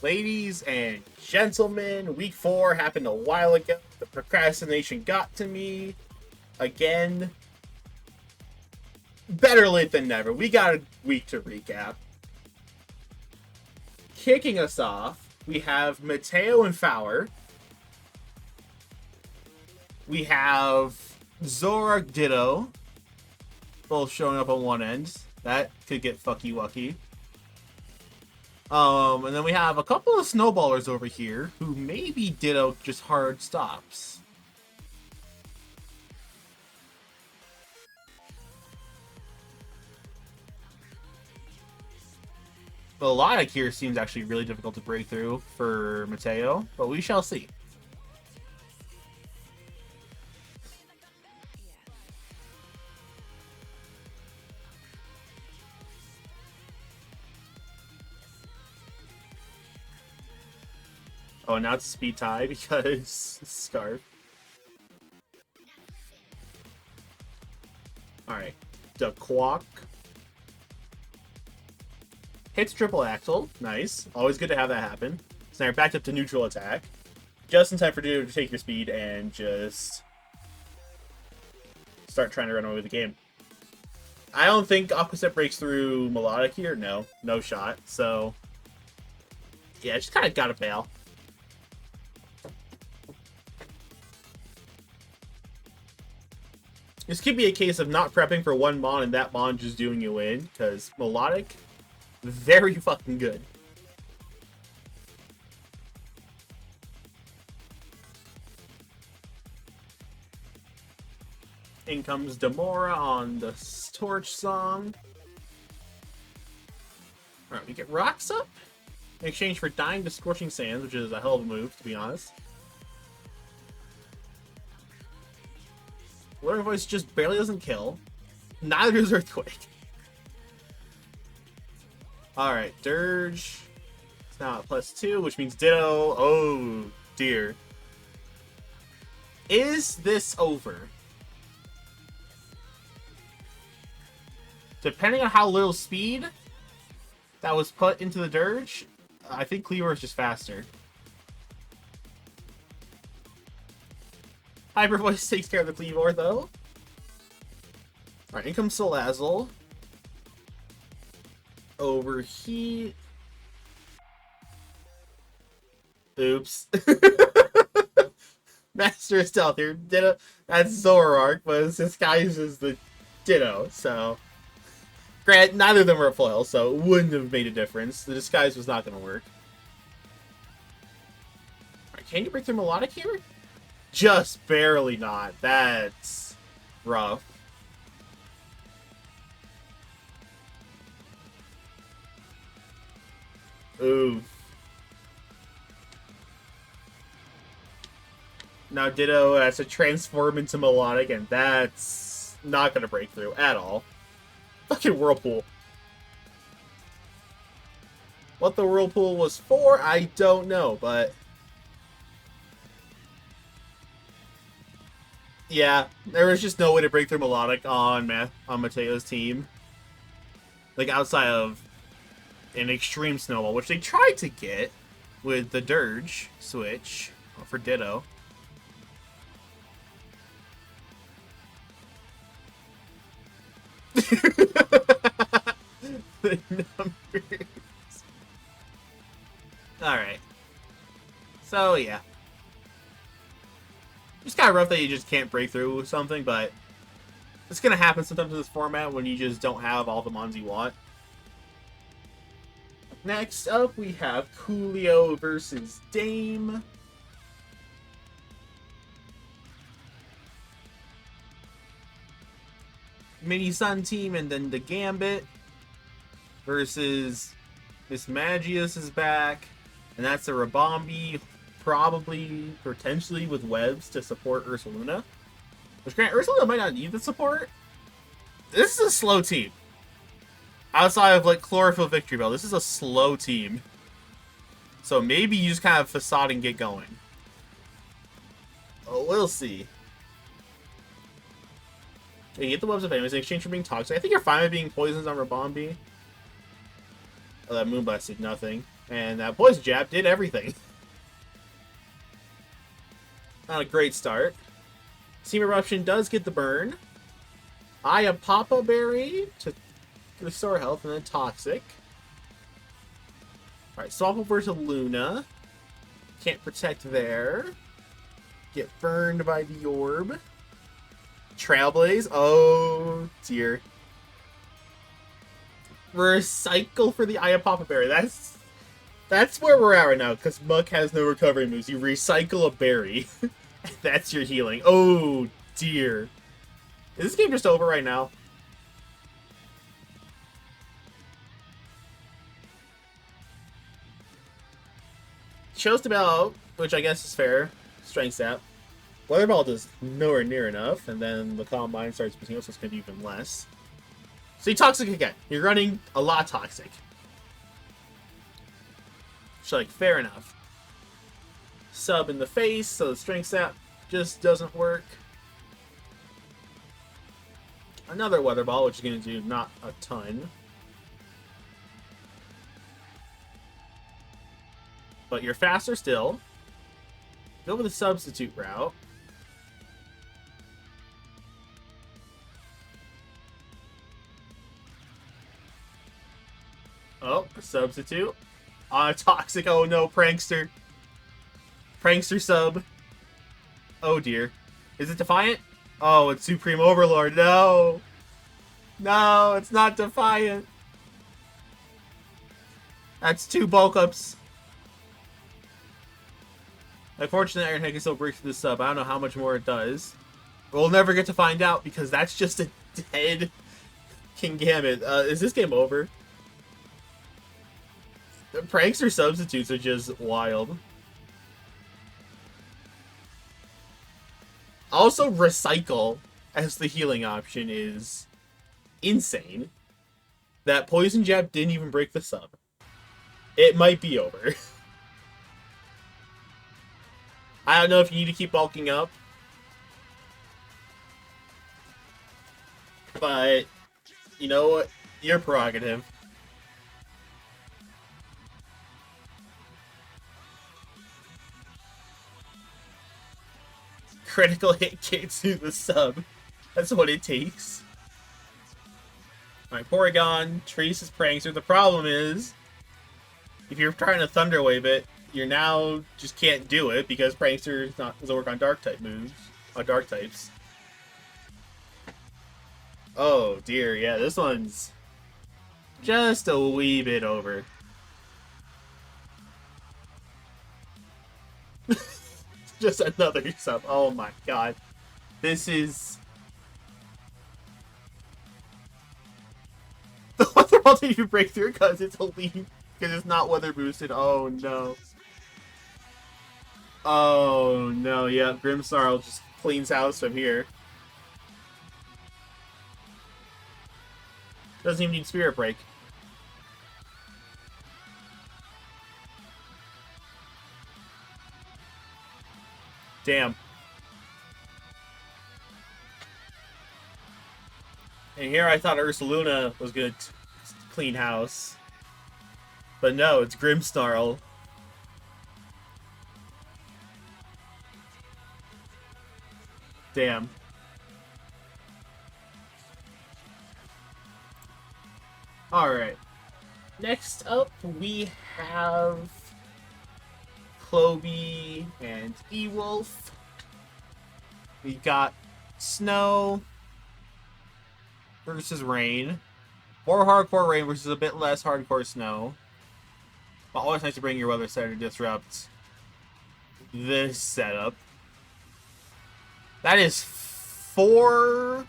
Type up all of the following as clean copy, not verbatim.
Ladies and gentlemen, week 4 happened a while ago. The procrastination got to me. Again. Better late than never. We got a week to recap. Kicking us off, we have Mateo and Fowler. We have Zorak Ditto. Both showing up on one end. That could get fucky-wucky. And then we have a couple of snowballers over here who maybe Ditto just hard stops. Melodic here seems actually really difficult to break through for Mateo, but we shall see. Oh, now it's a speed tie because Scarf. Alright. The Quack. Hits triple axle. Nice. Always good to have that happen. So now you're backed up to neutral attack. Just in time for you to take your speed and just start trying to run away with the game. I don't think opposite breaks through Melodic here. No. No shot. So, yeah, just kind of gotta bail. This could be a case of not prepping for one Mon and that Mon just doing you in, because Melodic, very fucking good. In comes Demora on the Torch song. Alright, we get Rocks up in exchange for dying to Scorching Sands, which is a hell of a move, to be honest. Blur Voice just barely doesn't kill. Neither does Earthquake. Alright, Dirge. It's now at +2, which means Ditto. Oh, dear. Is this over? Depending on how little speed that was put into the Dirge, I think Cleaver is just faster. Hyper Voice takes care of the Cleavor, though. Alright, in comes Salazzle. Overheat. Oops. Master of Stealth here. Ditto. That's Zoroark, but it's disguised as the Ditto, so. Grant, neither of them were a foil, so it wouldn't have made a difference. The disguise was not going to work. Alright, can you break through Melodic here? Just barely not. That's rough. Oof. Now Ditto has to transform into Melodic, and that's not going to break through at all. Fucking Whirlpool. What the Whirlpool was for, I don't know, but yeah, there was just no way to break through Melodic on Mateo's team. Like, outside of an extreme snowball, which they tried to get with the Dirge switch for Ditto. The numbers. Alright. So, yeah. It's kind of rough that you just can't break through with something, but it's going to happen sometimes in this format when you just don't have all the mons you want. Next up, we have Coolio versus Dame. Mini Sun team, and then the Gambit versus Miss Magius is back, and that's a Rabombi, probably, potentially with webs to support Ursaluna. Which, Grant, Ursaluna might not need the support. This is a slow team. Outside of, like, Chlorophyll Victory Bell, this is a slow team. So maybe you just kind of facade and get going. Oh, we'll see. You get the Webs of Enemies in exchange for being toxic. I think you're fine with being poisons on Rabombi. Oh, that Moonblast did nothing. And that poison jab did everything. Not a great start. Steam Eruption does get the burn. Papa Berry to restore health, and then Toxic. Alright, swap over to Luna. Can't protect there. Get burned by the orb. Trailblaze. Oh, dear. Recycle for the Papa Berry. That's where we're at right now, because Muck has no recovery moves. You recycle a berry. That's your healing. Oh, dear. Is this game just over right now? Chose to bail out, which I guess is fair. Strength stat. Weather Ball does nowhere near enough, and then the Calm Mind starts boosting up, so it's going to be even less. So you Toxic again. You're running a lot Toxic. So, like, fair enough. Sub in the face, so the Strength stat just doesn't work. Another Weather Ball, which is going to do not a ton. But you're faster still. Go with the substitute route. Oh, substitute. Toxic. Oh no, Prankster. Prankster sub. Oh dear. Is it Defiant? Oh, it's Supreme Overlord. No. No, it's not Defiant. That's 2 bulk ups. Unfortunately, Iron Head can still break through the sub. I don't know how much more it does. We'll never get to find out because that's just a dead Kingambit. Is this game over? The Prankster substitutes are just wild. Also, Recycle as the healing option is insane. That Poison Jab didn't even break the sub. It might be over. I don't know if you need to keep bulking up. But, you know what? Your prerogative. Critical hit gets through the sub. That's what it takes. Alright, Porygon, Trace's Prankster. The problem is, if you're trying to Thunder Wave it, you now just can't do it because Prankster doesn't work on Dark type moves. On Dark types. Oh dear, yeah, this one's just a wee bit over. Just another sub. Oh my god. This is... The Weather Ball didn't even break through because it's a lead. Because it's not weather boosted. Oh no. Oh no, yeah, Grimmsnarl just cleans house from here. Doesn't even need Spirit Break. Damn. And here I thought Ursaluna was gonna clean house. But no, it's Grimmsnarl. Damn. Alright. Next up, we have Cloby and Ewolf. We got Snow versus Rain. More hardcore Rain versus a bit less hardcore Snow. But always nice to bring your weather set to disrupt this setup. That is 4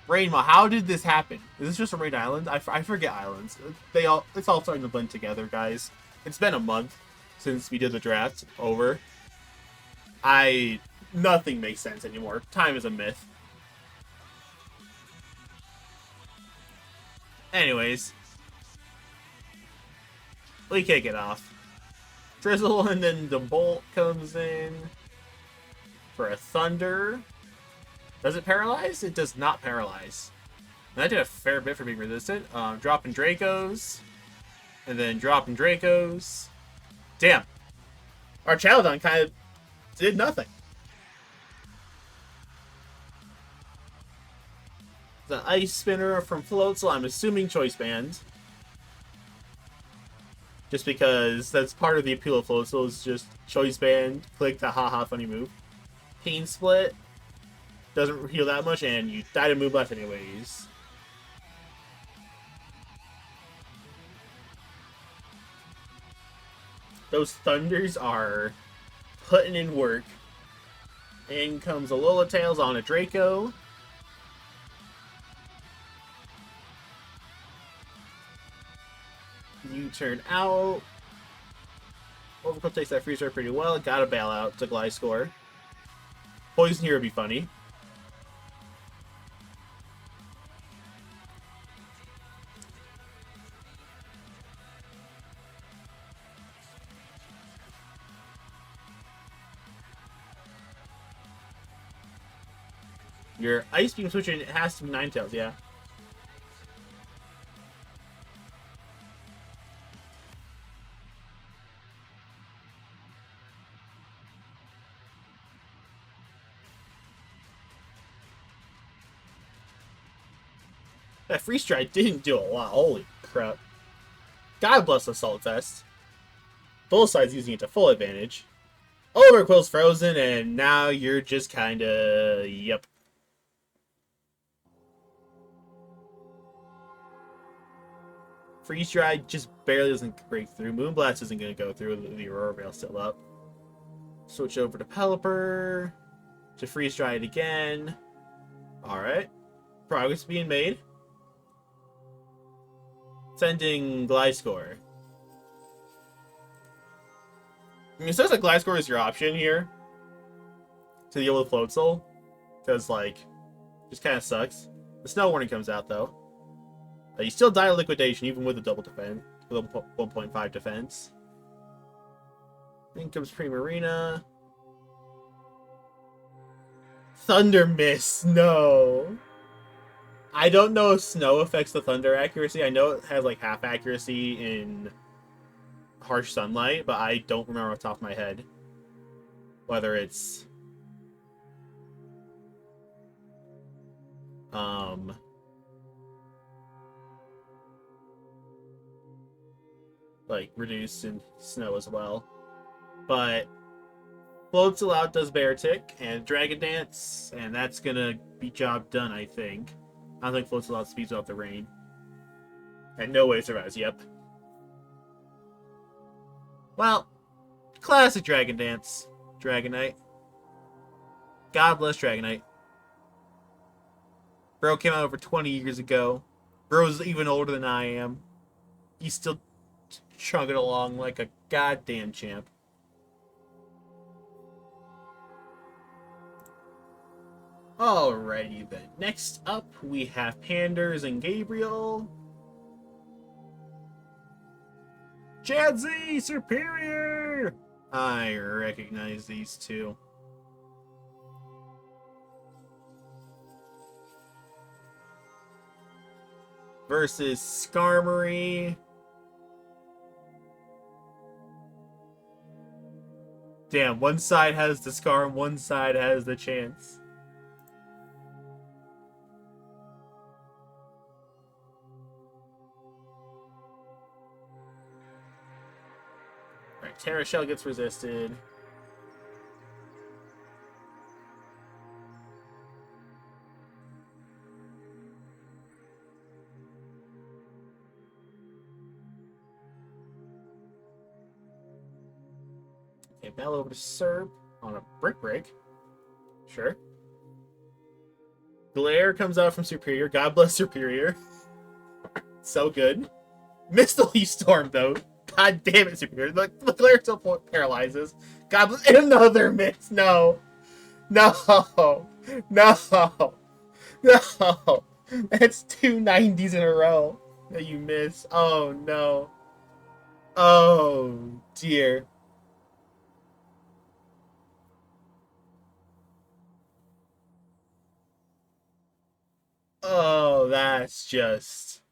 Rain Maw. How did this happen? Is this just a Rain Island? I forget islands. It's all starting to blend together, guys. It's been a month since we did the draft over. Nothing makes sense anymore. Time is a myth. Anyways, we kick it off. Drizzle, and then the Bolt comes in for a Thunder. Does it paralyze? It does not paralyze. And that did a fair bit for being resistant. Dropping Dracos. And then dropping Dracos. Damn. Our Chowdon kind of did nothing. The Ice Spinner from Floatzel, I'm assuming Choice Band. Just because that's part of the appeal of Floatzel is just Choice Band, click the haha funny move. Pain Split doesn't heal that much, and you die to move left anyways. Those Thunders are putting in work. In comes Alola Tails on a Draco. U-turn out. Overcoat takes that freeze pretty well. Got a bailout to Gliscor. Poison here would be funny. Your Ice Beam switching, it has to be Ninetales, yeah. That Freeze Strike didn't do a lot. Holy crap. God bless Assault Vest. Both sides using it to full advantage. Overquill's frozen, and now you're just kinda... Yep. Freeze Dry just barely doesn't break through. Moonblast isn't going to go through. The Aurora Veil still up. Switch over to Pelipper. To Freeze Dry it again. Alright. Progress being made. Sending Gliscor. I mean, it says that Gliscor is your option here. To deal with Floatzel. Because, like, just kind of sucks. The Snow Warning comes out, though. You still die to Liquidation, even with a double defense. With a 1.5 defense. Then comes Primarina. Thunder Miss, no. I don't know if Snow affects the Thunder accuracy. I know it has, like, half accuracy in Harsh Sunlight, but I don't remember off the top of my head whether it's... like, reduced in Snow as well. But Floatzel out does Bear Tick and Dragon Dance, and that's gonna be job done, I think. I don't think Floatzel out speeds off the rain. And no way survives, yep. Well, classic Dragon Dance. Dragonite. God bless Dragonite. Bro came out over 20 years ago. Bro's even older than I am. He's still chugging along like a goddamn champ. Alrighty then. Next up, we have Panders and Gabriel. Jadzy Superior! I recognize these two. Versus Skarmory. Damn, one side has the Scar, one side has the chance. Alright, Terra Shell gets resisted. Okay, Bell over to Serb on a Brick Break. Sure. Glare comes out from Superior. God bless Superior. So good. Missile Leaf Storm, though. God damn it, Superior. The Glare still paralyzes. God bless. Another miss. No. No. No. No. That's 2 90s in a row that you miss. Oh, no. Oh, dear. Oh, that's just...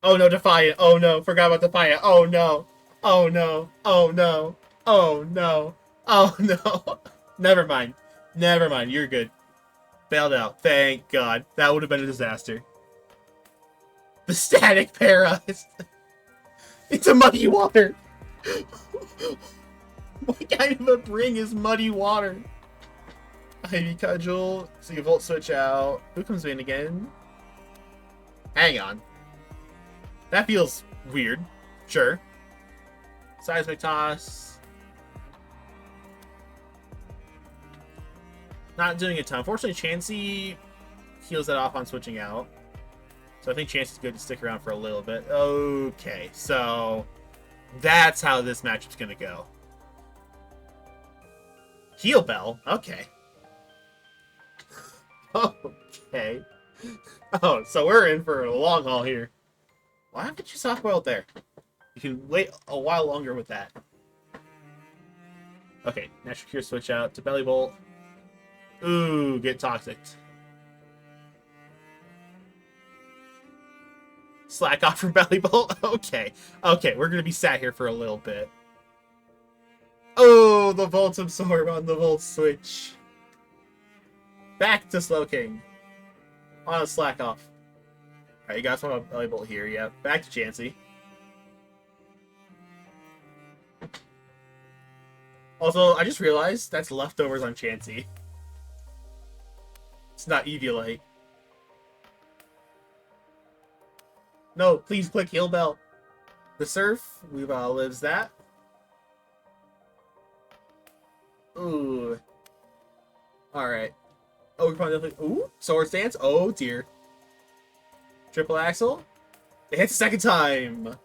Oh no, Defiant. Oh no, forgot about Defiant. Oh no. Oh no. Oh no. Oh no. Oh no. Never mind. Never mind. You're good. Bailed out. Thank God. That would have been a disaster. The static para. It's a muddy water. What kind of a bring is muddy water? Ivy Cudgel. So you Volt Switch out. Who comes in again? Hang on. That feels weird. Sure. Seismic Toss. Not doing a ton. Unfortunately, Chansey heals that off on switching out. So I think Chansey's good to stick around for a little bit. Okay, so that's how this matchup's going to go. Heal Bell? Okay. Okay. Oh, so we're in for a long haul here. Why haven't you soft-boiled there? You can wait a while longer with that. Okay, Natural Cure switch out to Belly Bolt. Ooh, get Toxic. Slack off from Belly Bolt? Okay. Okay, we're going to be sat here for a little bit. Oh, the Volt Absorb on the Volt switch. Back to Slowking. On a Slack off. Alright, you got some Belly Bolt here. Yep. Back to Chansey. Also, I just realized that's leftovers on Chansey. It's not Eviolite. No, please click Heal Bell. The Surf, we've lives that. Ooh. Alright. Oh, we probably definitely. Ooh, Sword Stance. Oh dear. Triple Axle. It hits a second time.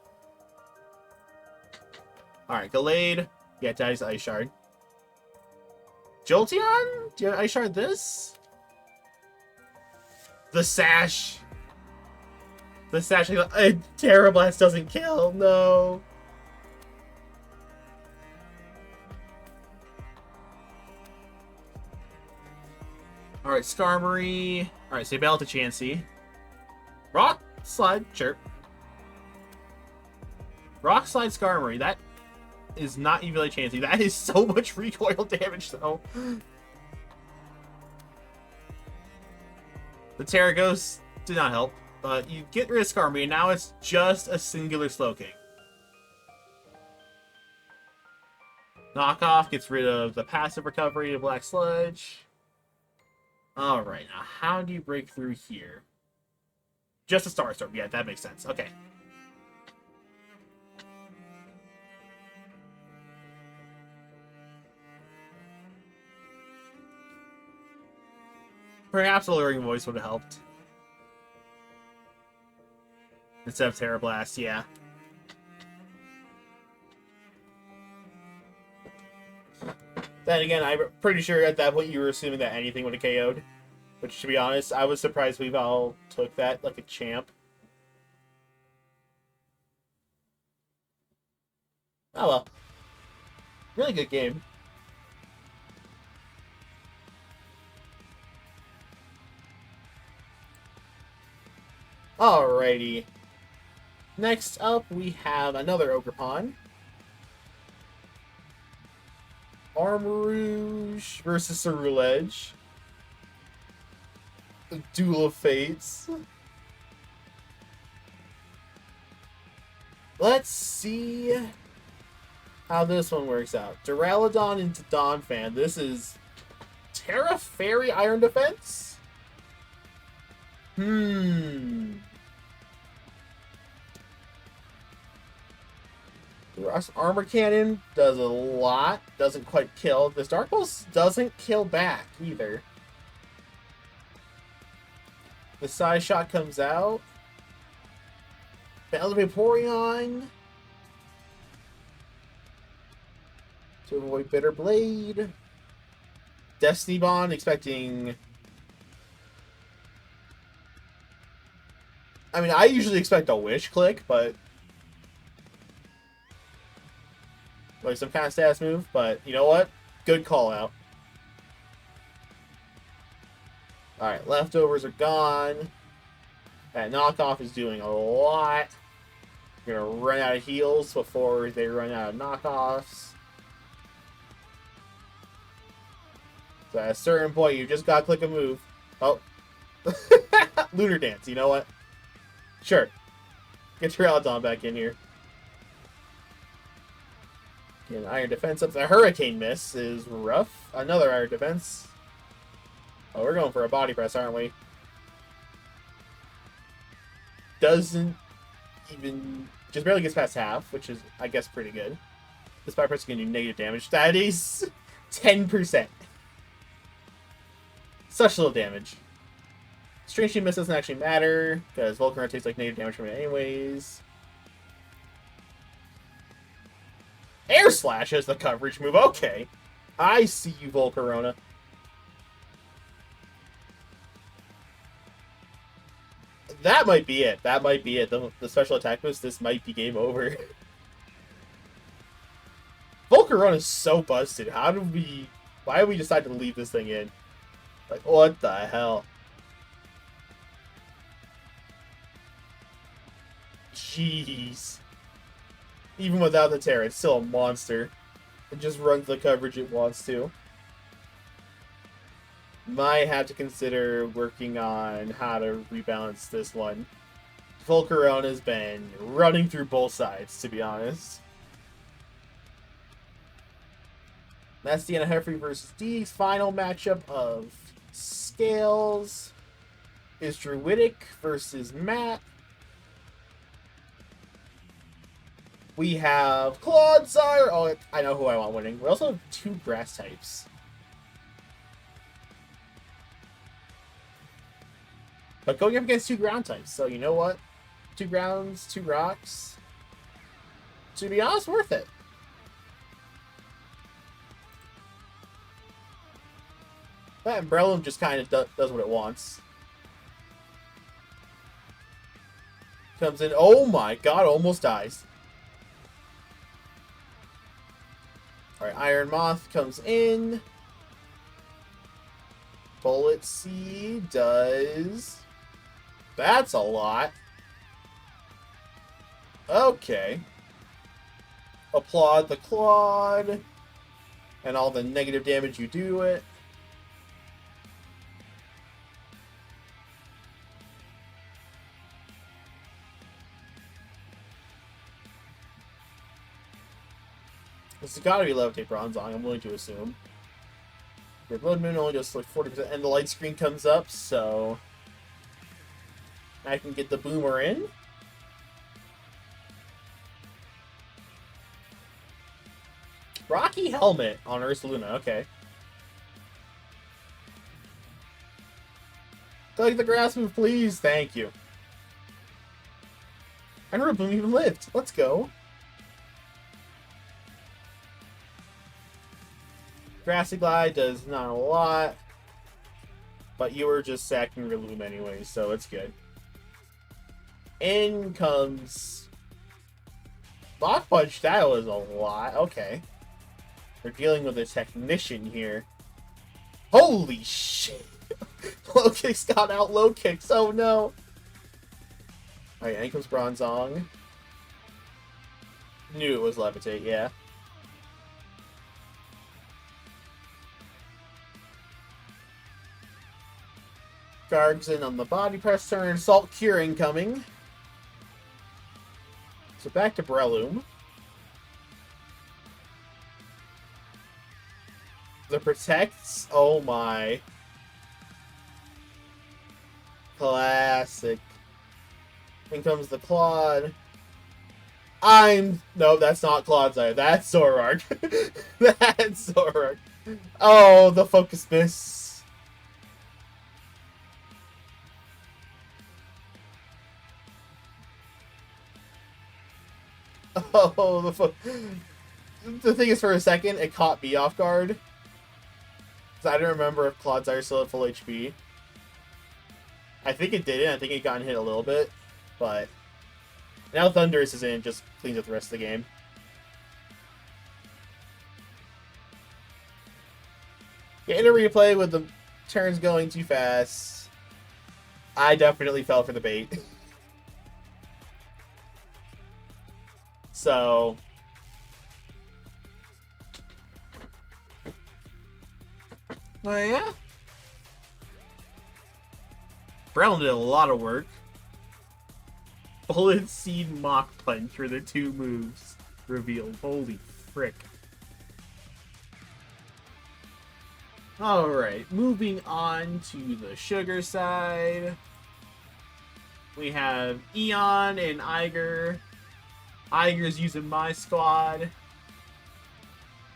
Alright, Gallade. Yeah, Daddy's Ice Shard. Jolteon? Do you Ice Shard this? The Sash. The Sash. Terra Blast doesn't kill. No. Alright, Skarmory. Alright, so Bell to Chansey. Rock Slide. Sure. Rock Slide Skarmory. That is not Eviolite Chansey. That is so much recoil damage, though. The Terra Ghost did not help. But you get rid of Skarmory, and now it's just a singular Slowking. Knockoff gets rid of the passive recovery to Black Sludge. Alright, now how do you break through here? Just a Star Storm. Yeah, that makes sense. Okay. Perhaps Alluring Voice would have helped. Instead of Terra Blast, yeah. Then again, I'm pretty sure at that point you were assuming that anything would have KO'd. Which, to be honest, I was surprised we all took that like a champ. Oh well. Really good game. Alrighty. Next up, we have another Ogerpon. Armarouge versus Ceruledge. A Duel of Fates. Let's see how this one works out. Duraludon into Donphan. This is Terra Fairy Iron Defense? Armor Cannon does a lot. Doesn't quite kill. This Dark Pulse doesn't kill back either. The Side Shot comes out. Battle Vaporeon. To avoid Bitter Blade. Destiny Bond expecting... I mean, I usually expect a Wish Click, but... like some kind of status move, but you know what? Good call out. Alright, leftovers are gone. That knockoff is doing a lot. You're gonna run out of heals before they run out of knockoffs. So at a certain point, you just gotta click a move. Oh. Lunar Dance, you know what? Sure. Get your Eldon back in here. Get an Iron Defense up. The Hurricane Miss is rough. Another Iron Defense. Oh, we're going for a body press, aren't we? Doesn't even... Just barely gets past half, which is, I guess, pretty good. This body press is going to do negative damage. That is 10%. Such little damage. Strange Miss doesn't actually matter, because Volcarona takes like negative damage from it anyways. Air Slash is the coverage move. Okay. I see you, Volcarona. That might be it. That might be it. The special attack boost, this might be game over. Volcarona is so busted. How did we... Why did we decide to leave this thing in? Like, what the hell? Jeez. Even without the Terra, it's still a monster. It just runs the coverage it wants to. Might have to consider working on how to rebalance this one. Volcarona's been running through both sides, to be honest. That's the Heffrey versus Dee's final matchup of Scales. Is Druidic versus Matt. We have Clodsire. Oh, I know who I want winning. We also have 2 grass types. But going up against 2 ground types. So you know what? 2 grounds, 2 rocks. To be honest, worth it. That Umbrella just kind of does what it wants. Comes in. Oh my god, almost dies. Alright, Iron Moth comes in. Bullet Seed does... That's a lot. Okay. Applaud the Claude. And all the negative damage you do it. This has got to be Levitate Bronzong, I'm willing to assume. The Blood Moon only does like 40%, and the light screen comes up, so I can get the Boomer in. Rocky Helmet on Ursaluna, okay. Like the grass move, please, thank you. I never Boom even lived. Let's go. Grassy Glide does not a lot, but you were just sacking your Loom anyway, so it's good. In comes Lock Punch. That was a lot. Okay. We're dealing with a technician here. Holy shit! Low kicks got out low kicks. Oh no! Alright, in comes Bronzong. Knew it was Levitate, yeah. Garg's in on the body press turn. Salt Curing coming. So back to Breloom. The Protects. Oh my. Classic. In comes the Claude. No, that's not Clodsire. That's Zoroark. That's Zoroark. Oh, the Focus Miss. Oh, the thing is, for a second, it caught me off guard. Because I don't remember if Clodsire still had full HP. I think it didn't. I think it got hit a little bit. But now Thundurus is in and just cleans up the rest of the game. Getting a replay with the turns going too fast. I definitely fell for the bait. So, well, yeah. Brown did a lot of work. Bullet Seed Mach Punch were the two moves revealed. Holy frick. Alright, moving on to the sugar side. We have Eon and Iger. Iger's using my squad.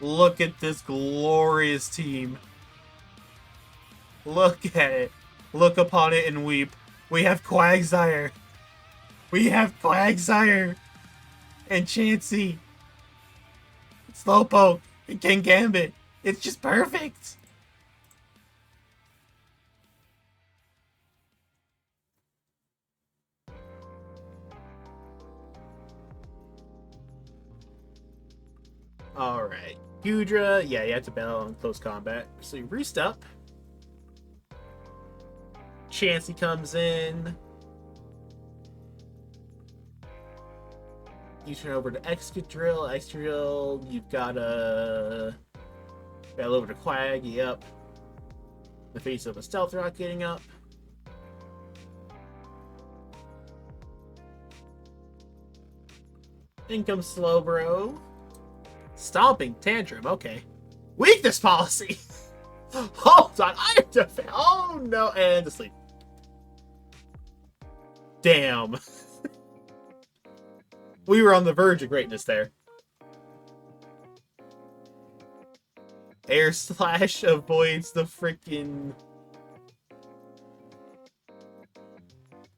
Look at this glorious team. Look at it. Look upon it and weep. We have Quagsire. We have Quagsire. And Chansey. Slowpoke. And King Gambit. It's just perfect. Alright. Gudra, yeah, you have to battle in close combat. So you roost up. Chansey comes in. You turn over to Excadrill. Excadrill, you've got a battle over to Quag, yep. The face of a Stealth Rock getting up. In comes Slowbro. Stomping Tantrum, okay. Weakness policy! Hold on, I have to fail. Oh no, and to sleep. Damn. We were on the verge of greatness there. Air Slash avoids the freaking...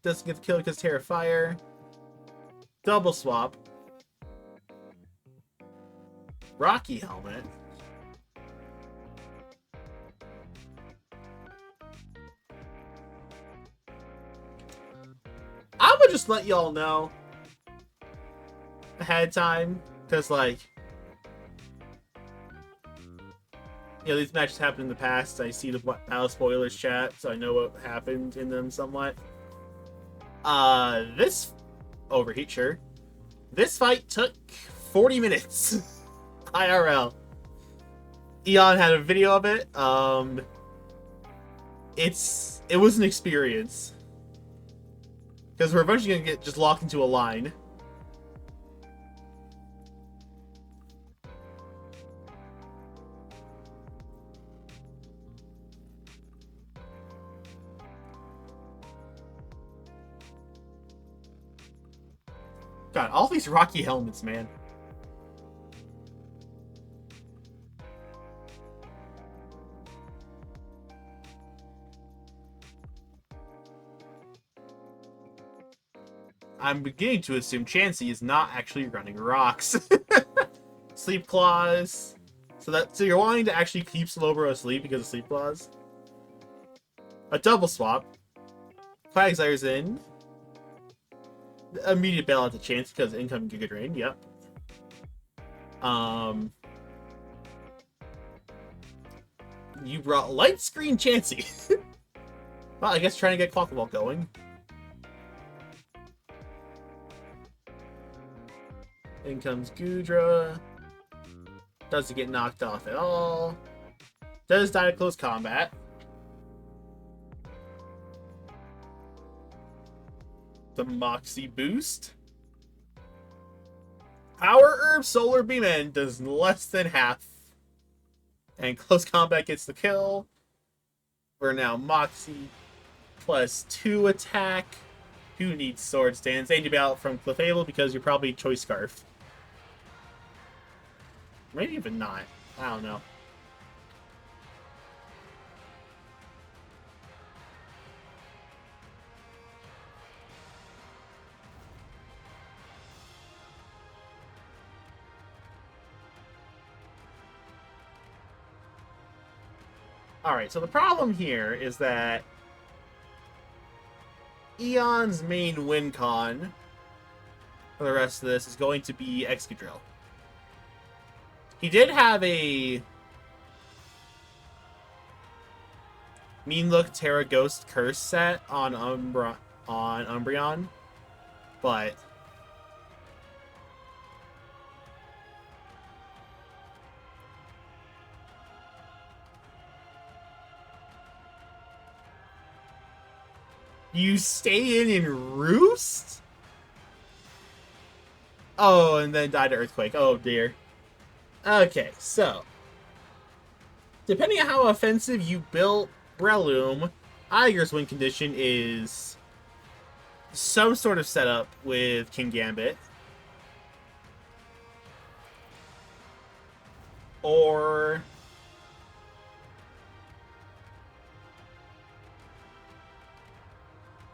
Doesn't get killed because Terra Fire. Double swap. Rocky Helmet. I'm gonna just let y'all know ahead of time, because, like, you know, these matches happened in the past. I see the battle spoilers chat, so I know what happened in them somewhat. This overheat, sure. This fight took 40 minutes. IRL. Eon had a video of it. It was an experience. Because we're eventually gonna get just locked into a line. God, all these Rocky helmets, man. I'm beginning to assume Chansey is not actually running rocks. Sleep Claws. So you're wanting to actually keep Slowbro asleep because of Sleep Claws? A double swap. Quagsire's in. Immediate bail out to Chansey because incoming Giga Drain, yep. You brought Light Screen Chansey. Well, I guess trying to get Quackball going. In comes Gudra. Doesn't get knocked off at all. Does die to close combat. The Moxie boost. Power Herb Solar Beam End does less than half. And close combat gets the kill. We're now Moxie +2 attack. Who needs Sword Stance? And you out from Clefable because you're probably Choice Scarf. Maybe even not. I don't know. Alright, so the problem here is that Eon's main win con for the rest of this is going to be Excadrill. He did have a Mean Look Terra Ghost Curse set on Umbreon, but You stay in and roost? Oh, and then died to earthquake. Oh dear. Okay, so depending on how offensive you built Breloom, Iger's win condition is some sort of setup with King Gambit. Or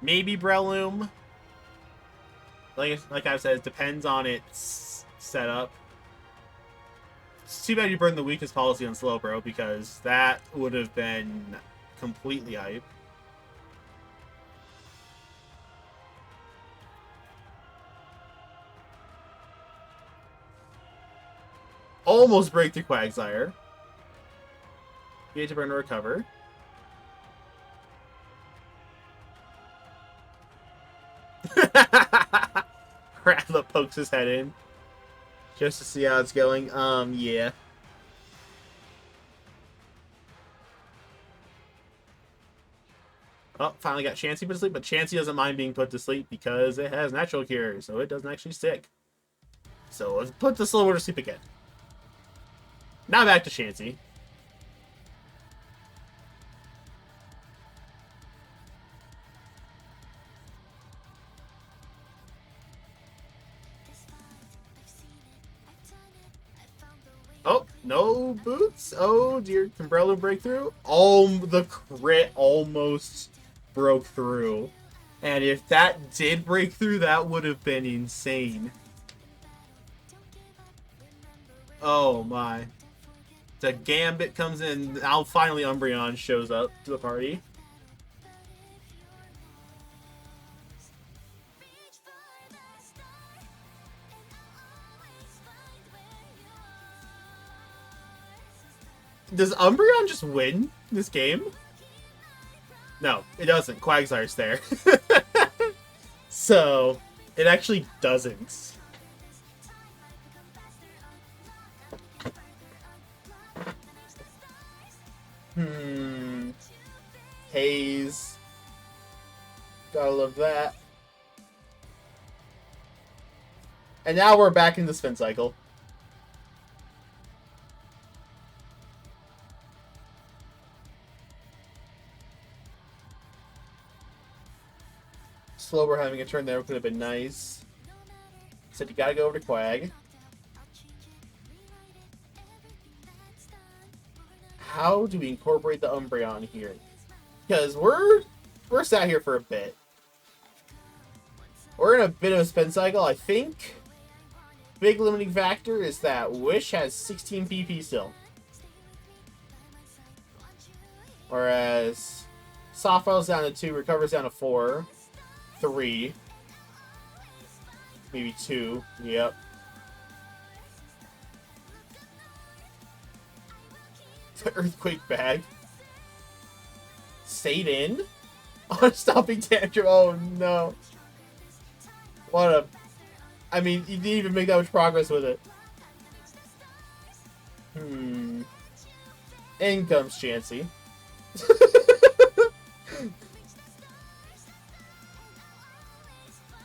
maybe Breloom. Like I've said, it depends on its setup. It's too bad you burned the weakest policy on Slowbro, because that would have been completely hype. Almost breakthrough Quagsire. You had to burn to recover. Ratha pokes his head in just to see how it's going. Yeah. Oh, finally got Chansey put to sleep, but Chansey doesn't mind being put to sleep because it has natural cure, so it doesn't actually stick. So let's put the Slowbro to sleep again. Now back to Chansey. Oh, no boots. Oh, dear. Can Breloom break through? Oh, the crit almost broke through. And if that did break through, that would have been insane. Oh, my. The Gambit comes in. Now finally Umbreon shows up to the party. Does Umbreon just win this game? No, it doesn't. Quagsire's there. So, it actually doesn't. Haze. Gotta love that. And now we're back in the spin cycle. Slower having a turn there could have been nice. Said you gotta go over to Quag. How do we incorporate the Umbreon here? Because we're sat here for a bit. We're in a bit of a spin cycle, I think. Big limiting factor is that Wish has 16 PP still. Whereas Soft Bell's down to 2, Recovers down to 4, 3, maybe 2. Yep. The Earthquake bag. Stayed in? On stopping tantrum. Oh no. What a... I mean, you didn't even make that much progress with it. In comes Chansey.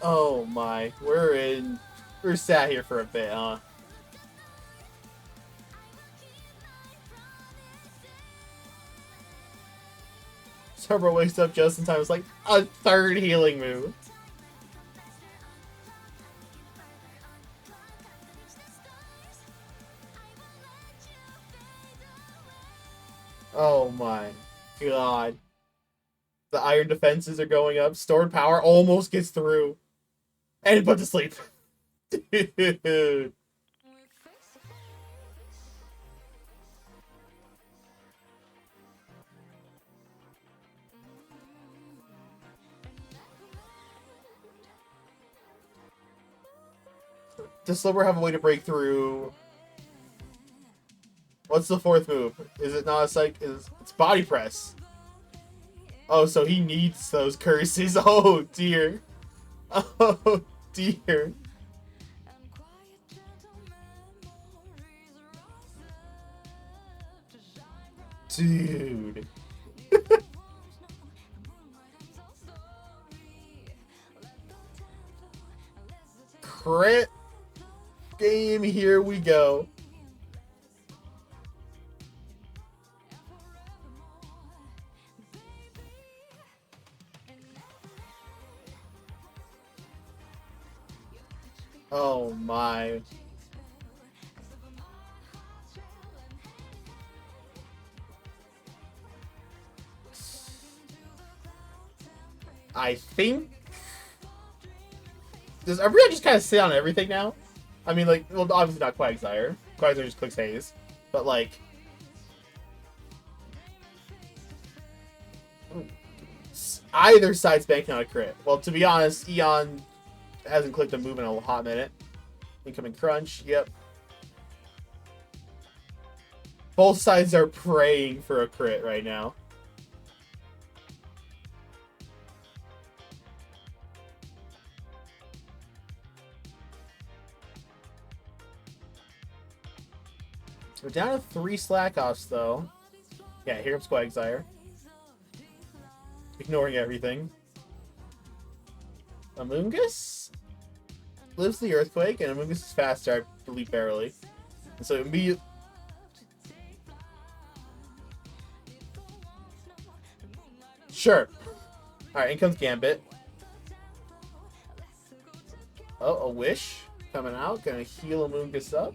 Oh my. We're sat here for a bit, huh? Turbo wakes up just in time. It's like a third healing move. Oh my god. The iron defenses are going up. Stored power almost gets through. And put to sleep. Dude. Does Slowbro have a way to break through? What's the fourth move? Is it not a psych? It's body press. Oh, so he needs those curses. Oh dear. Oh dear. Dude. crit game, here we go. Oh my. I think... Does everybody just kind of sit on everything now? I mean, like, well, obviously not Quagsire. Quagsire just clicks Haze. But, like... Either side's banking on a crit. Well, to be honest, Eon hasn't clicked a move in a hot minute. Incoming Crunch, yep. Both sides are praying for a crit right now. We're down to 3 Slack-offs, though. Yeah, here comes Quagsire. Ignoring everything. Amoonguss lives the Earthquake, and Amoonguss is faster, I believe, barely. And so immediately... Sure. Alright, in comes Gambit. Oh, a Wish coming out. Gonna heal Amoonguss up.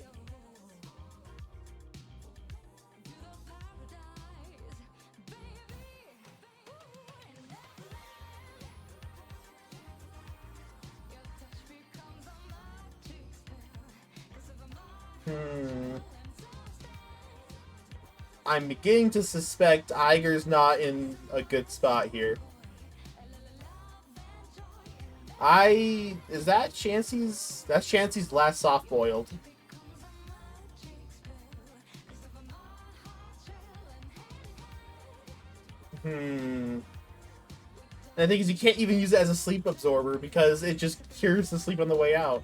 I'm beginning to suspect Iger's not in a good spot here. Is that Chansey's? That's Chansey's last soft-boiled. And the thing is, you can't even use it as a sleep absorber because it just cures the sleep on the way out.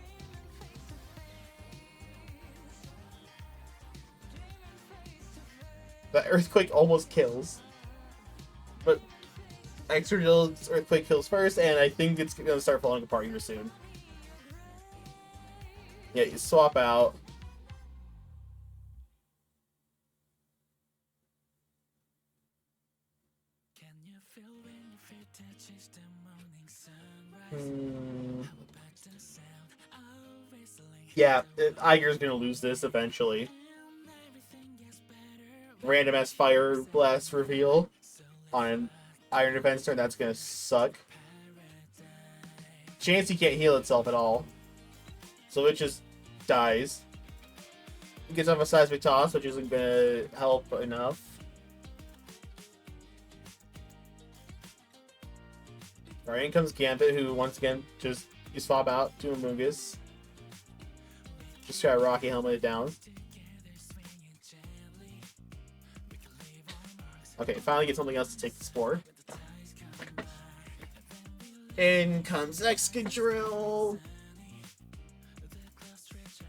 The Earthquake almost kills. But Extra Earthquake kills first, and I think it's going to start falling apart here soon. Yeah, you swap out. Yeah, Iger's going to lose this eventually. Random ass Fire Blast reveal on an Iron Defense turn. That's gonna suck. Chansey can't heal itself at all, so it just dies. It gets off a Seismic Toss, which isn't gonna help enough. Alright, in comes Gambit, who once again just you swap out to Amoonguss. Just try to Rocky Helmet it down. Okay, finally get something else to take the Spore. In comes Excadrill.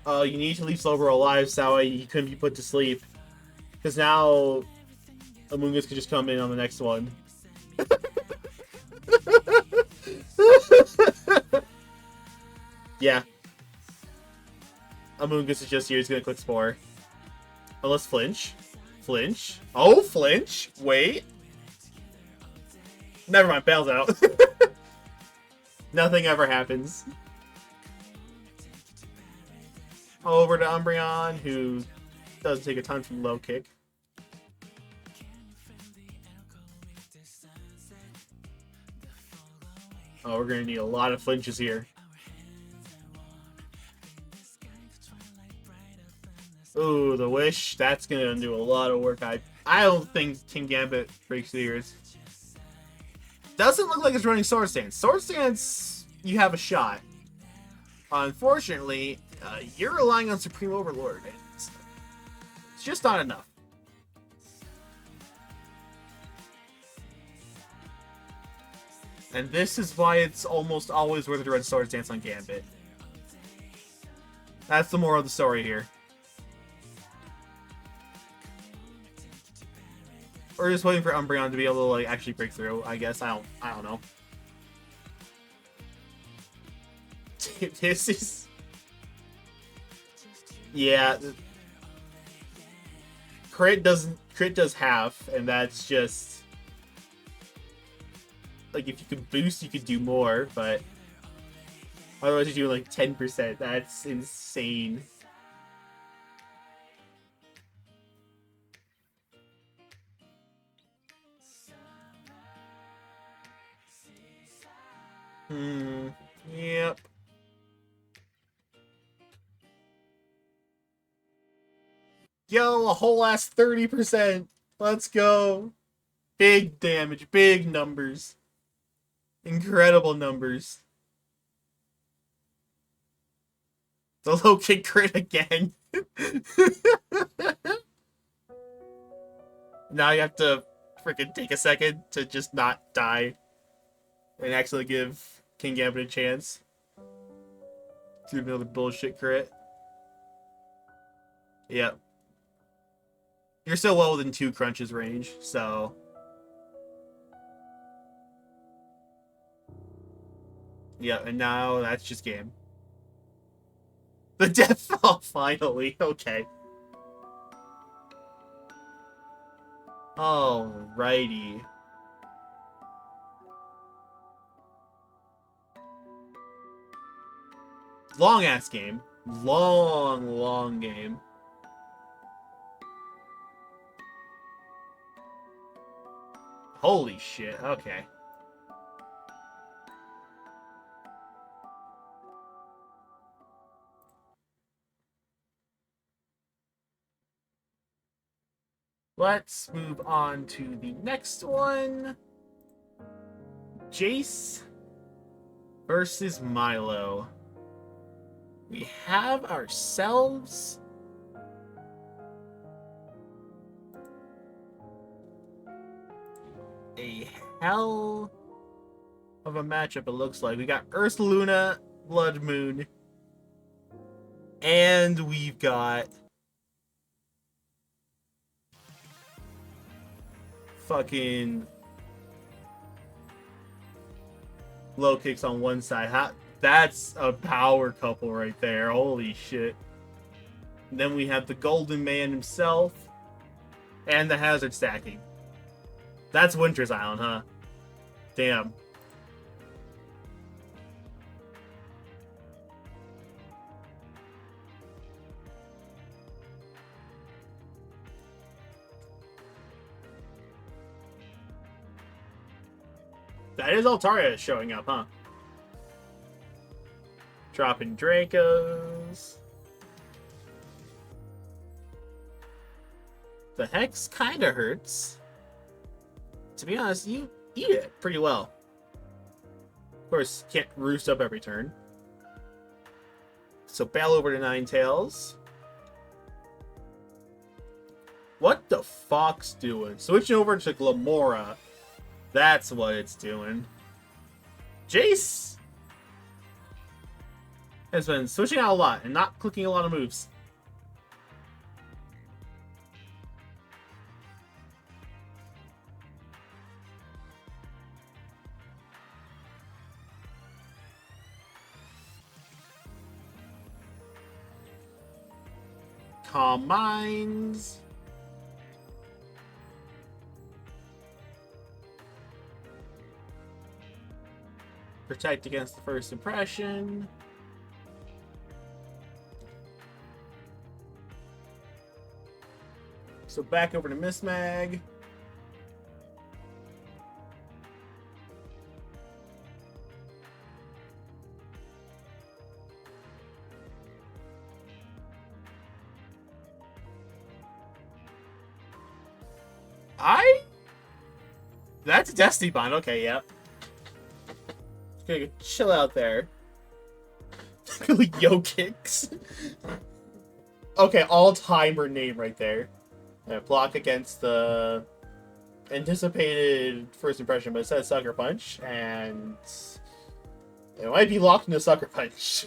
Oh, you need to leave Slowbro alive so that way he couldn't be put to sleep. Because now Amoonguss can just come in on the next one. Yeah. Amoonguss is just here, he's gonna click Spore. Unless Flinch. Flinch. Oh, Flinch. Wait. Never mind, bails out. Nothing ever happens. Over to Umbreon, who doesn't take a ton from low kick. Oh, we're gonna need a lot of flinches here. Ooh, the Wish. That's gonna do a lot of work. I don't think King Gambit breaks the ears. Doesn't look like it's running Sword Stance. Sword Stance, you have a shot. Unfortunately, you're relying on Supreme Overlord. It's just not enough. And this is why it's almost always worth it to run Sword Stance on Gambit. That's the moral of the story here. Or just waiting for Umbreon to be able to like actually break through. I guess I don't know. This is Yeah, crit does half, and that's just like if you could boost, you could do more, but otherwise you're doing like 10%. That's insane. Yep. Yo, a whole ass 30%. Let's go. Big damage, big numbers. Incredible numbers. The low kick crit again. Now you have to freaking take a second to just not die and actually give King Gambit a chance. Do another bullshit crit. Yep. You're still well within 2 crunches range, so. Yeah, and now that's just game. The deathfall, finally. Okay. Alrighty. Long ass game. Long game. Holy shit. Okay. Let's move on to the next one. Jace versus Milo. We have ourselves a hell of a matchup, it looks like. We got Ursaluna, Blood Moon, and we've got fucking low kicks on one side. That's a power couple right there. Holy shit. And then we have the Golden Man himself and the Hazard stacking. That's Winter's Island, huh? Damn. That is Altaria showing up, huh? Dropping Dracos. The Hex kind of hurts. To be honest, you eat it pretty well. Of course, can't roost up every turn. So bail over to Ninetales. What the fuck's doing? Switching over to Glamora. That's what it's doing. Jace has been switching out a lot and not clicking a lot of moves. Calm Minds. Protect against the first impression. So back over to Miss Mag. That's a Destiny Bond. Okay, yeah. Just gonna chill out there. Yo kicks. Okay, all-timer name right there. Block against the anticipated first impression, but it says Sucker Punch, and it might be locked into Sucker Punch.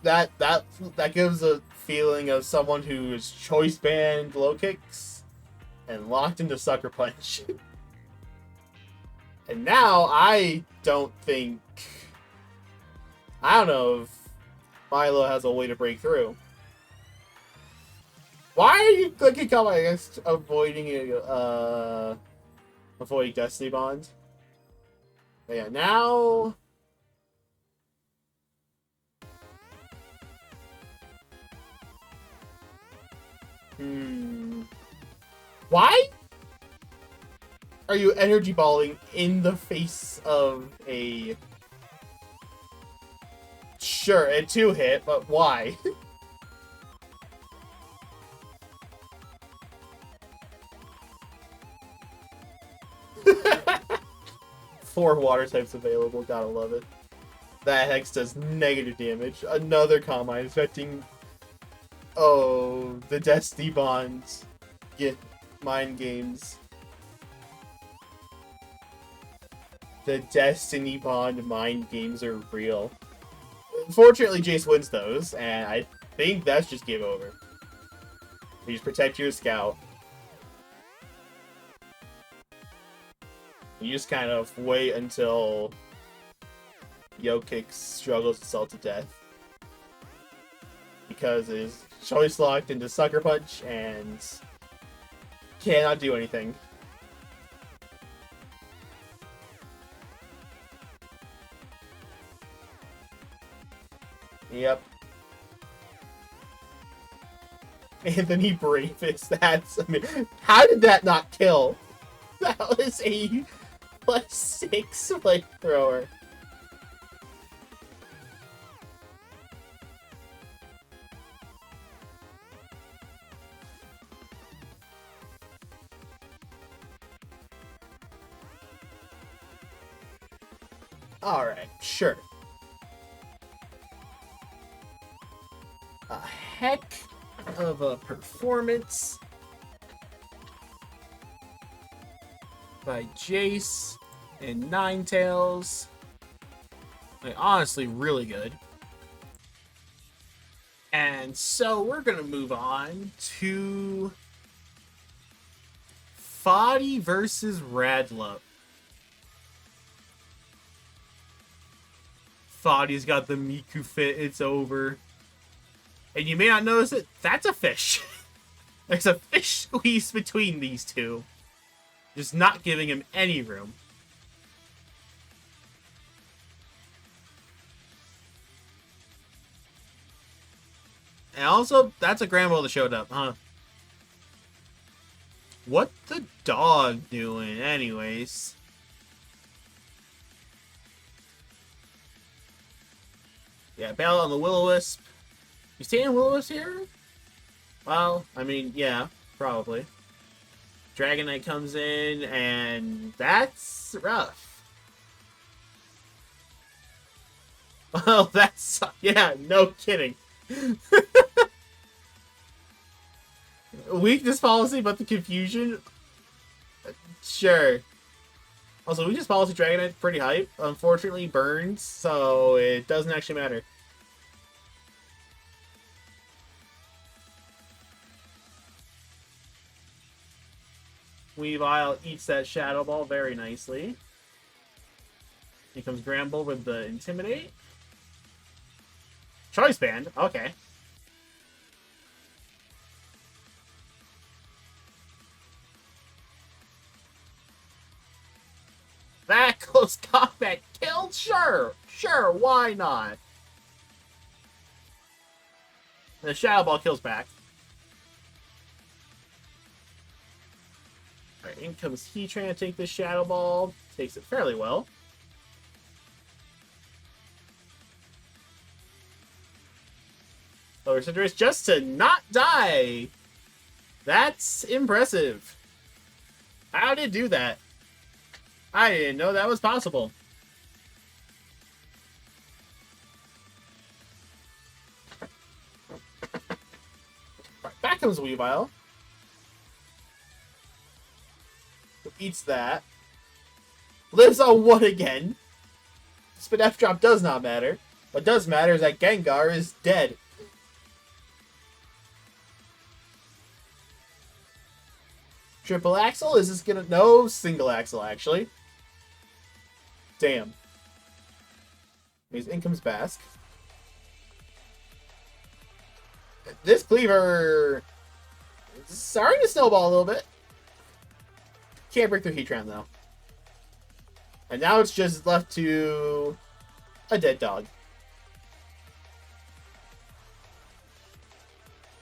That gives a feeling of someone who is choice banned low kicks and locked into Sucker Punch. And now I don't think I don't know if Milo has a way to break through. Why are you clicking on against avoiding Destiny Bond? But yeah, now. Why are you energy balling in the face of a... Sure, a 2-hit, but why? Four water types available, gotta love it. That Hex does negative damage. Another Combine affecting... Oh, the Destiny Bonds. Get mind games. The Destiny Bond mind games are real. Unfortunately, Jace wins those, and I think that's just game over. You just protect your scout. You just kind of wait until Yo-Kick struggles itself to death. Because it is choice locked into Sucker Punch and cannot do anything. Yep. Anthony Bravest, that's... I mean, how did that not kill? That was a +6 flamethrower. Alright, sure. A heck of a performance by Jace and Ninetales. Like, honestly, really good. And so we're going to move on to Foddy versus Radlup. Foddy's got the Miku fit. It's over. And you may not notice it. That's a fish. There's a fish squeeze between these two. Just not giving him any room. And also, that's a Granbull that showed up, huh? What the dog doing, anyways? Yeah, battle on the Will-O-Wisp. You staying Will-O-Wisp here? Well, I mean, yeah, probably. Dragonite comes in, and that's rough. Well, that's... Yeah, no kidding. Weakness policy, but the confusion? Sure. Also, weakness policy Dragonite pretty hype. Unfortunately, burns, so it doesn't actually matter. Weavile eats that Shadow Ball very nicely. Here comes Granbull with the Intimidate. Choice Band, okay. That close combat killed? Sure, why not? The Shadow Ball kills back. Alright, in comes he trying to take this Shadow Ball. Takes it fairly well. Lower Cinderace just to not die. That's impressive. How did it do that? I didn't know that was possible. Right, back comes Weavile. Eats that. Lives on 1 again. Spin F drop does not matter. What does matter is that Gengar is dead. Triple axle? Is this gonna... No, single axle, actually. Damn. In comes Bask. This cleaver is starting to snowball a little bit. Can't break through Heatran though. And now it's just left to a dead dog.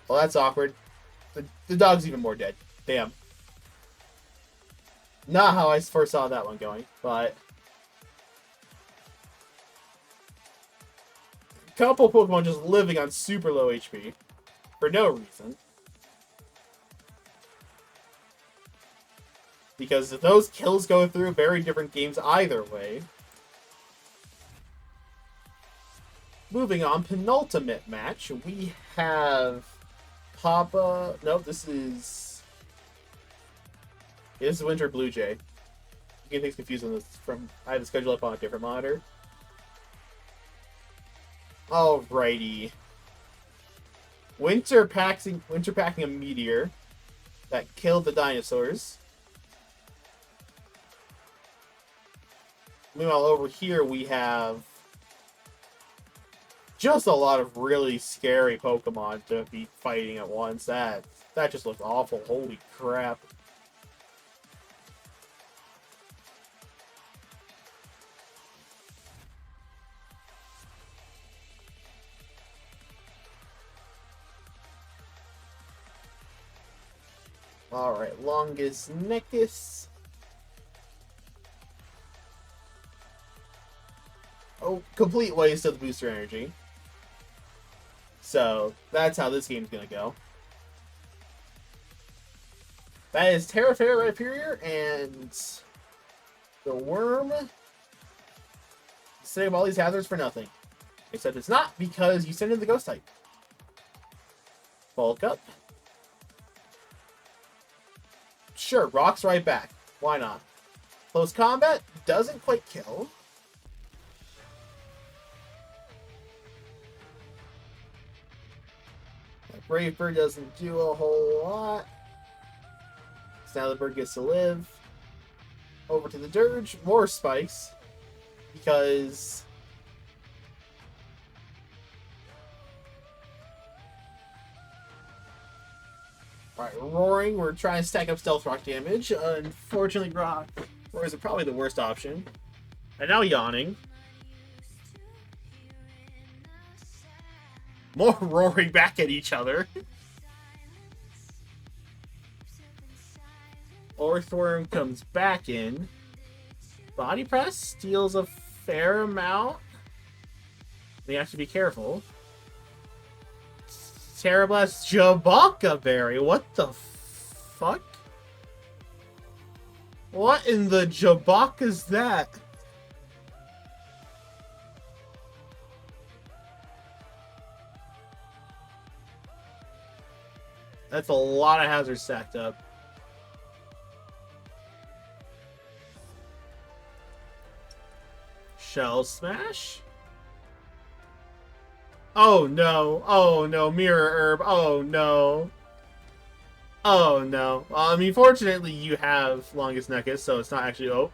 Well, that's awkward. The dog's even more dead. Damn. Not how I first saw that one going, but a couple Pokemon just living on super low HP for no reason. Because those kills go through very different games either way. Moving on, penultimate match. We have Papa. No, this is Winter Blue Jay. You get things confused on this from. I have the schedule up on a different monitor. Alrighty. Winter packing a meteor that killed the dinosaurs. Meanwhile, over here we have just a lot of really scary Pokemon to be fighting at once. That just looks awful. Holy crap. Alright, Longus Neckus. Oh, complete waste of the booster energy. So, that's how this game's gonna go. That is Terra Fairy Rhyperior, and the worm setting up all these hazards for nothing. Except it's not, because you send in the ghost type. Bulk up. Sure, rocks right back. Why not? Close combat doesn't quite kill. Brave Bird doesn't do a whole lot. So now the bird gets to live. Over to the Dirge. More spikes. Because alright, Roaring. We're trying to stack up Stealth Rock damage. Unfortunately, Roar is probably the worst option. And now Yawning. More roaring back at each other. Orthworm comes back in. Body Press steals a fair amount. They have to be careful. Terrablast Jabaka Berry. What the fuck? What in the Jabaka is that? That's a lot of hazards stacked up. Shell Smash? Oh no. Oh no. Mirror Herb. Oh no. Oh no. I mean, fortunately you have Longus Neckus, so it's not actually... Oh.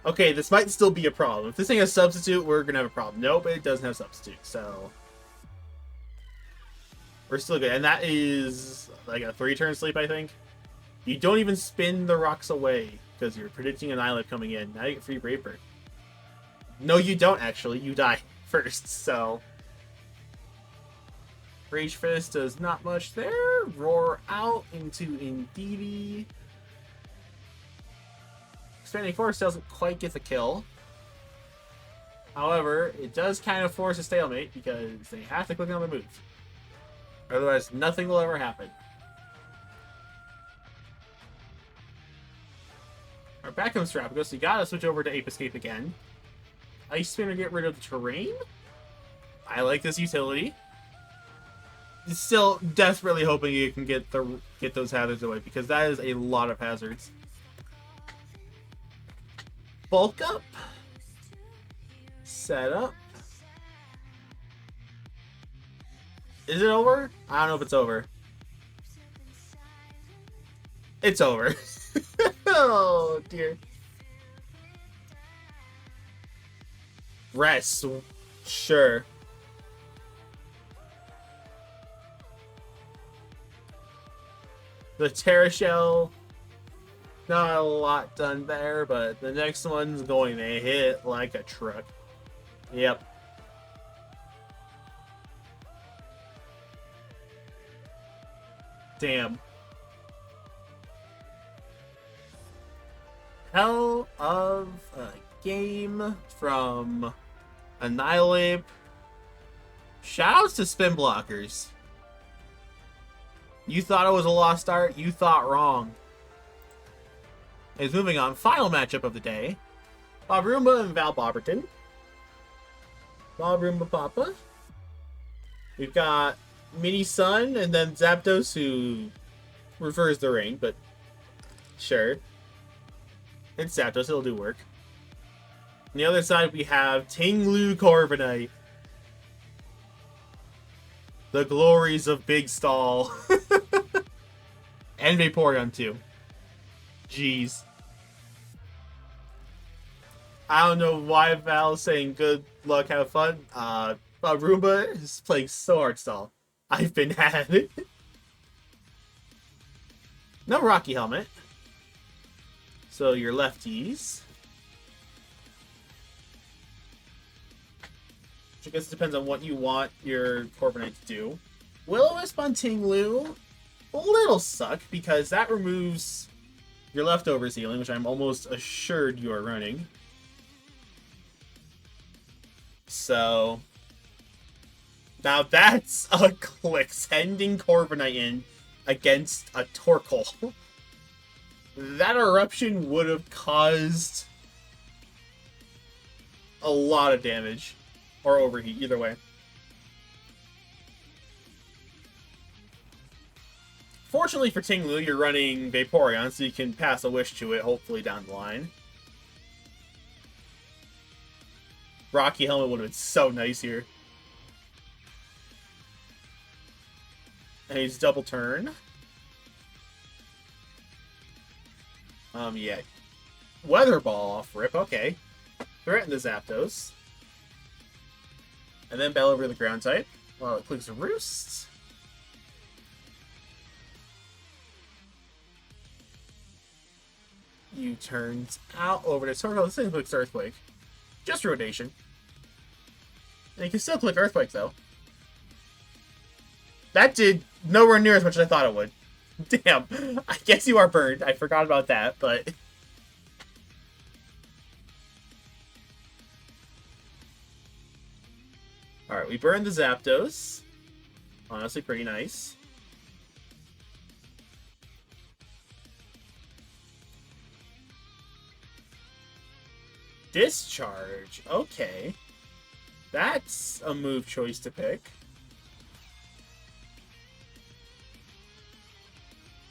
Okay, this might still be a problem. If this thing has Substitute, we're gonna have a problem. Nope, it doesn't have Substitute, so... We're still good. And that is like a 3-turn sleep, I think. You don't even spin the rocks away because you're predicting an Islet coming in. Now you get free Brave Bird. No, you don't actually. You die first, so... Rage Fist does not much there. Roar out into Indeedee. Expanding Force doesn't quite get the kill. However, it does kind of force a stalemate because they have to click on the move. Otherwise, nothing will ever happen. Alright, back comes Terrapagos, so you gotta switch over to Ape Escape again. Ice Spin to get rid of the terrain. I like this utility. Still desperately hoping you can get those hazards away, because that is a lot of hazards. Bulk up. Set up. Is it over? I don't know if it's over. It's over. Oh, dear. Rest. Sure. The Terra Shell, not a lot done there, but the next one's going to hit like a truck. Yep. Damn. Hell of a game from Annihilate. Shoutouts to spin blockers. You thought it was a lost art? You thought wrong. Is moving on. Final matchup of the day. Bob Roomba and Val Bobberton. Bob Roomba Papa. We've got Mini Sun and then Zapdos, who refers the ring, but sure. It's Zapdos, it'll do work. On the other side, we have Tinglu Corviknight. The glories of Big Stall. And Vaporeon, too. Jeez. I don't know why Val's saying good luck, have fun. Roomba is playing so hard stall. I've been had. No Rocky Helmet. So your lefties. Which I guess it depends on what you want your Corviknight to do. Will-O-Wisp on Tinglu. A little suck, because that removes your leftovers healing, which I'm almost assured you are running. So now that's a click, sending Corviknight in against a Torkoal. That eruption would have caused a lot of damage. Or overheat, either way. Fortunately for Tinglu, you're running Vaporeon, so you can pass a wish to it, hopefully down the line. Rocky Helmet would have been so nice here. And he's double turn. Yeah. Weather Ball off rip, okay. Threaten the Zapdos. And then Bell over the ground type. While it clicks Roost. U-turns out over to Torkoal. This thing clicks Earthquake. Just rotation. And you can still click Earthquake, though. That did nowhere near as much as I thought it would. Damn. I guess you are burned. I forgot about that, but... Alright, we burned the Zapdos. Honestly, pretty nice. Discharge. Okay. That's a move choice to pick.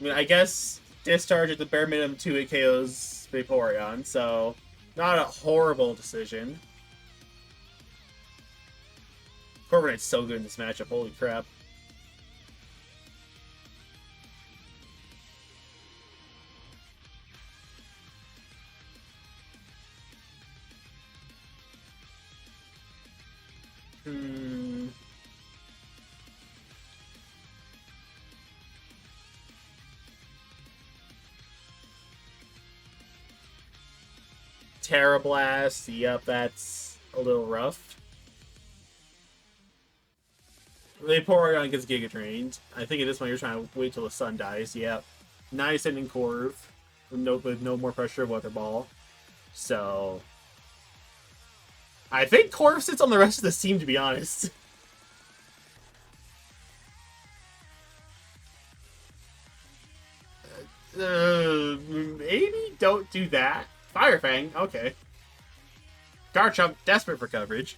I mean, I guess Discharge at the bare minimum 2-hit KOs Vaporeon, so not a horrible decision. Corviknight's so good in this matchup, holy crap. Terra Blast, yep, that's a little rough. Vaporeon gets Giga Drained. I think at this point you're trying to wait till the sun dies. Yep. Nice ending Corv. With no more pressure of Weather Ball. So I think Corv sits on the rest of the team, to be honest. Maybe don't do that. Fire Fang, okay. Garchomp, desperate for coverage.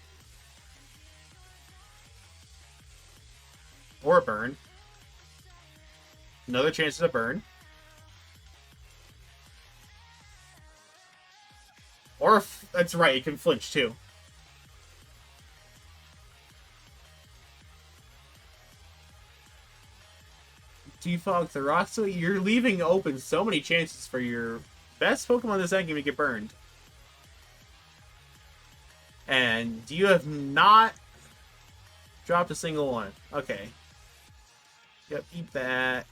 Or a burn. Another chance at a burn. Or, that's right, it can flinch too. Defog the rock, so you're leaving open so many chances for your best Pokemon this end game to get burned. And you have not dropped a single one. Okay. Yep, eat that.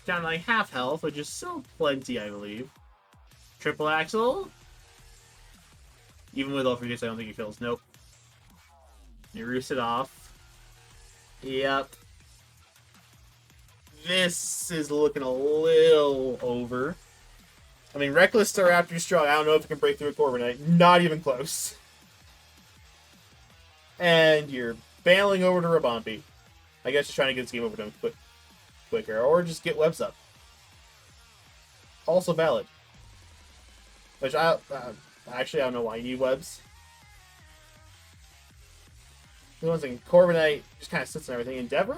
Down to like half health, which is still plenty, I believe. Triple axle. Even with overuse, I don't think it kills. Nope. You roost it off. Yep. This is looking a little over. I mean, Reckless Staraptor strong. I don't know if it can break through a Corviknight. Not even close. And you're bailing over to Rabombi. I guess just trying to get this game over done quicker. Or just get webs up. Also valid. Which actually, I don't know why you need webs. The one thing, Corviknight just kind of sits on everything. Endeavor?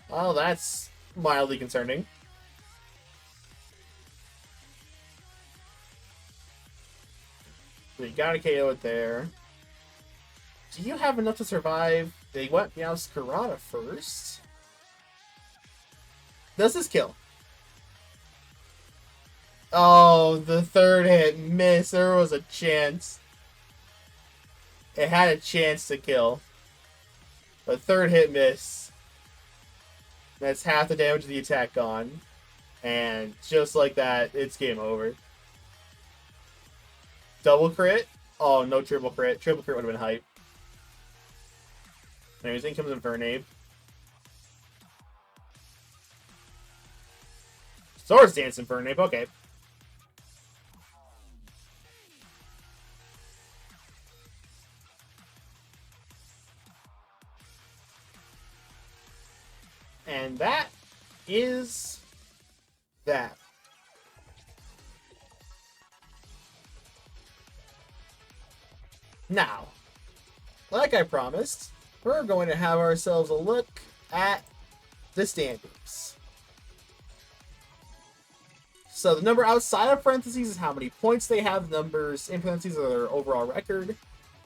Well, that's mildly concerning. So you gotta KO it there. Do you have enough to survive? They went Meowscarada first. Does this kill? Oh, the third hit missed. There was a chance. It had a chance to kill. But third hit miss. That's half the damage of the attack gone. And just like that, it's game over. Double crit? Oh, no triple crit. Triple crit would have been hype. Anyways, in comes Infernape. Swords Dance Infernape, okay. And that is that. Now, like I promised, we're going to have ourselves a look at the standings. So the number outside of parentheses is how many points they have. The numbers in parentheses are their overall record.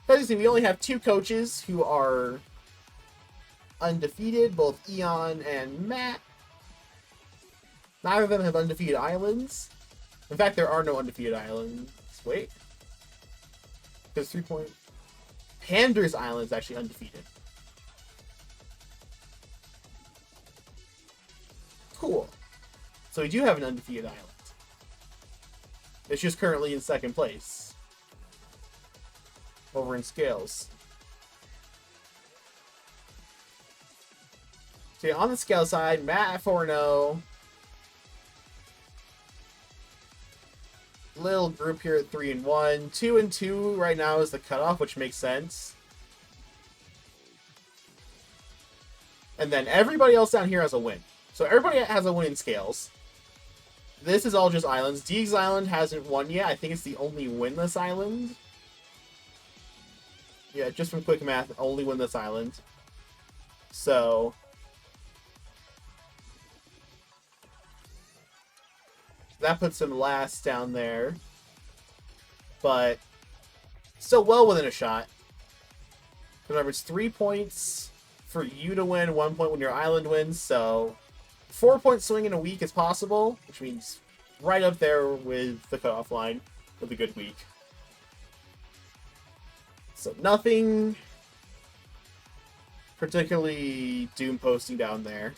As you see, we only have two coaches who are undefeated, both Eon and Matt. Neither of them have undefeated islands. In fact, there are no undefeated islands. Wait. Because 3 point... Pander's Island is actually undefeated. Cool. So we do have an undefeated island. It's just currently in second place. Over in scales. So yeah, on the scale side, Matt at 4-0. Little group here at 3-1. 2-2 right now is the cutoff, which makes sense. And then everybody else down here has a win. So everybody has a win in scales. This is all just islands. Deegs Island hasn't won yet. I think it's the only winless island. Yeah, just from quick math, only winless island. So that puts him last down there. But still well within a shot. Remember, it's 3 points for you to win, 1 point when your island wins. So 4 point swing in a week is possible, which means right up there with the cutoff line with a good week. So nothing particularly doom posting down there.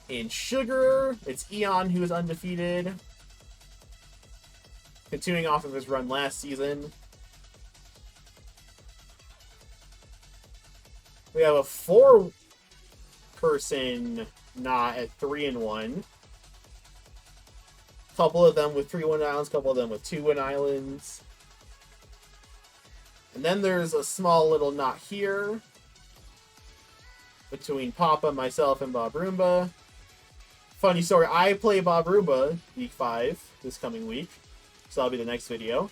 In Sugar, it's Eon who is undefeated. Continuing off of his run last season. We have a 4-person knot at 3-1. Couple of them with 3-win islands, couple of them with 2-win islands. And then there's a small little knot here between Papa, myself, and Bob Roomba. Funny story, I play Bob Roomba week 5 this coming week, so that'll be the next video.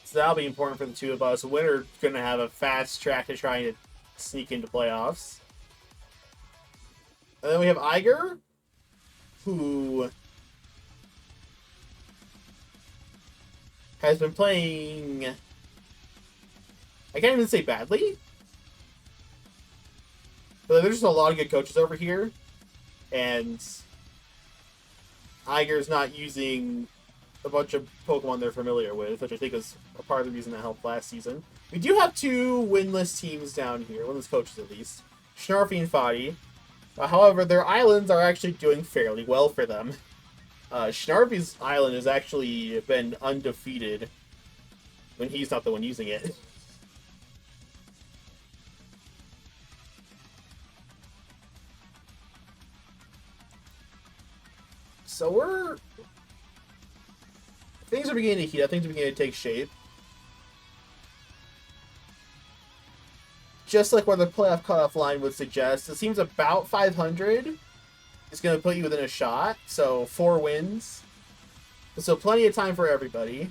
So that'll be important for the two of us. Winner's going to have a fast track to trying to sneak into playoffs. And then we have Iger, who has been playing... I can't even say badly. But there's just a lot of good coaches over here. And Iger's not using a bunch of Pokemon they're familiar with, which I think is a part of the reason that helped last season. We do have two winless teams down here, winless coaches at least. Snarfy and Foddy. However, their islands are actually doing fairly well for them. Snarfy's island has actually been undefeated when he's not the one using it. So things are beginning to heat up, things are beginning to take shape. Just like what the playoff cutoff line would suggest, it seems about 500 is going to put you within a shot. So 4 wins. So plenty of time for everybody.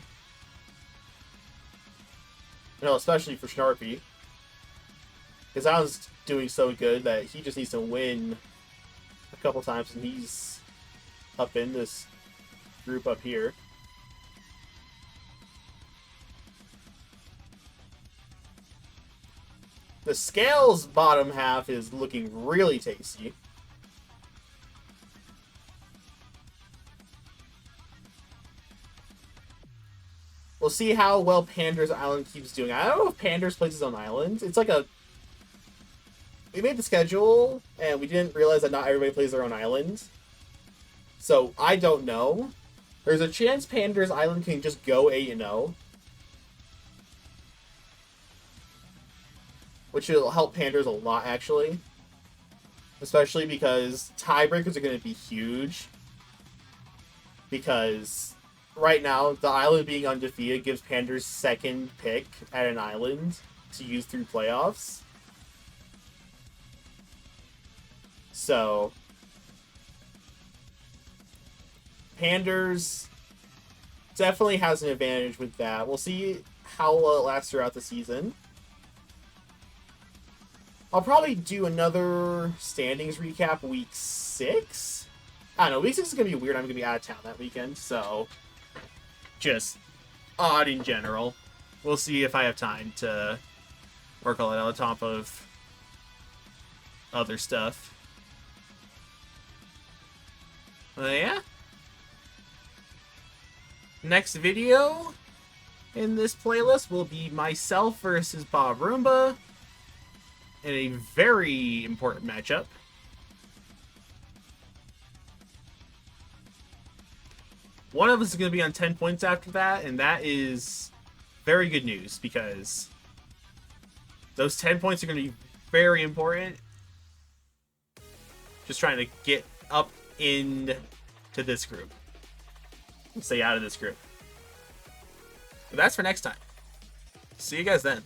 You know, especially for Snarpy. Because Alan's doing so good that he just needs to win a couple times, and he's up in this group up here. The Scales bottom half is looking really tasty. We'll see how well Pander's Island keeps doing. I don't know if Pander's plays his own island. It's like a... We made the schedule, and we didn't realize that not everybody plays their own island. So, I don't know. There's a chance Pander's Island can just go 8-0. Which will help Pander's a lot, actually. Especially because tiebreakers are going to be huge. Because right now, the island being undefeated gives Pander's second pick at an island to use through playoffs. So, Pander's definitely has an advantage with that. We'll see how well it lasts throughout the season. I'll probably do another standings recap week 6. I don't know, week 6 is going to be weird. I'm going to be out of town that weekend, so just odd in general. We'll see if I have time to work on it on top of other stuff. Yeah. Next video in this playlist will be myself versus Bob Roomba in a very important matchup. One of us is going to be on 10 points after that, and that is very good news because those 10 points are going to be very important. Just trying to get up into this group. Stay out of this group. But that's for next time. See you guys then.